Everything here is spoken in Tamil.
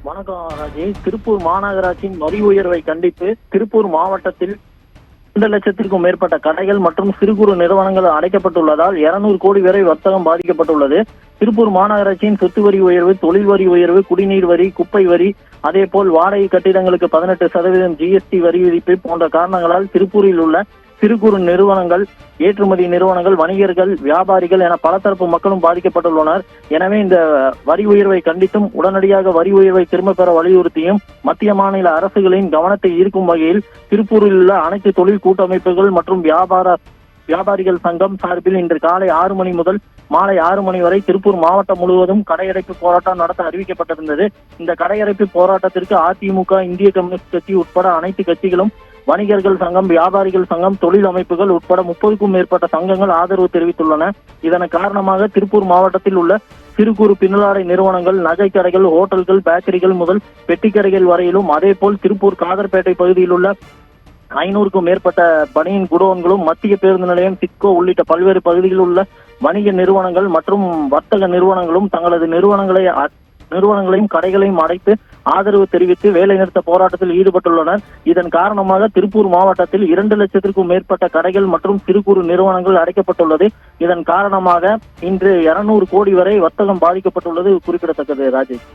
வணக்கம் ராஜேஷ். திருப்பூர் மாநகராட்சியின் வரி உயர்வை கண்டித்து திருப்பூர் மாவட்டத்தில் 2 லட்சத்திற்கும் மேற்பட்ட கடைகள் மற்றும் சிறு குறு நிறுவனங்கள் அடைக்கப்பட்டுள்ளதால் 200 கோடி வரை வர்த்தகம் பாதிக்கப்பட்டுள்ளது. திருப்பூர் மாநகராட்சியின் சொத்து வரி உயர்வு, தொழில் வரி உயர்வு, குடிநீர் வரி, குப்பை வரி, அதேபோல் வாடகை கட்டிடங்களுக்கு 18% ஜிஎஸ்டி வரி விதிப்பு போன்ற காரணங்களால் திருப்பூரில் உள்ள சிறு குறு நிறுவனங்கள், ஏற்றுமதி நிறுவனங்கள், வணிகர்கள், வியாபாரிகள் என பல தரப்பு மக்களும் பாதிக்கப்பட்டுள்ளனர். எனவே இந்த வரி உயர்வை கண்டித்தும் உடனடியாக வரி உயர்வை திரும்ப பெற வலியுறுத்தியும் மத்திய மாநில அரசுகளின் கவனத்தை ஈர்க்கும் வகையில் திருப்பூரில் உள்ள அனைத்து தொழில் கூட்டமைப்புகள் மற்றும் வியாபாரிகள் சங்கம் சார்பில் இன்று காலை 6 மணி முதல் மாலை 6 மணி வரை திருப்பூர் மாவட்டம் முழுவதும் கடையடைப்பு போராட்டம் நடத்த அறிவிக்கப்பட்டிருந்தது. இந்த கடையடைப்பு போராட்டத்திற்கு அதிமுக, இந்திய கம்யூனிஸ்ட் கட்சி உட்பட அனைத்து கட்சிகளும், வணிகர்கள் சங்கம், வியாபாரிகள் சங்கம், தொழில் அமைப்புகள் உட்பட 30க்கும் மேற்பட்ட சங்கங்கள் ஆதரவு தெரிவித்துள்ளன. இதன் காரணமாக திருப்பூர் மாவட்டத்தில் உள்ள சிறு குறு பின்னலாடை நிறுவனங்கள், நகை கடைகள், ஹோட்டல்கள், பேக்கரிகள் முதல் பெட்டிக்கடைகள் வரையிலும், அதேபோல் திருப்பூர் காதர்பேட்டை பகுதியில் உள்ள 500க்கும் மேற்பட்ட பனியன் குடோன்களும், மத்திய பேருந்து நிலையம், சிட்கோ உள்ளிட்ட பல்வேறு பகுதிகளில் உள்ள வணிக நிறுவனங்கள் மற்றும் வர்த்தக நிறுவனங்களும் தங்களது நிறுவனங்களையும் கடைகளையும் அடைத்து ஆதரவு தெரிவித்து வேலைநிறுத்த போராட்டத்தில் ஈடுபட்டுள்ளனர். இதன் காரணமாக திருப்பூர் மாவட்டத்தில் 2 லட்சத்திற்கும் மேற்பட்ட கடைகள் மற்றும் சிறு குறு நிறுவனங்கள் அடைக்கப்பட்டுள்ளது. இதன் காரணமாக இன்று 200 கோடி வரை வர்த்தகம் பாதிக்கப்பட்டுள்ளது குறிப்பிடத்தக்கது. ராஜேஷ்.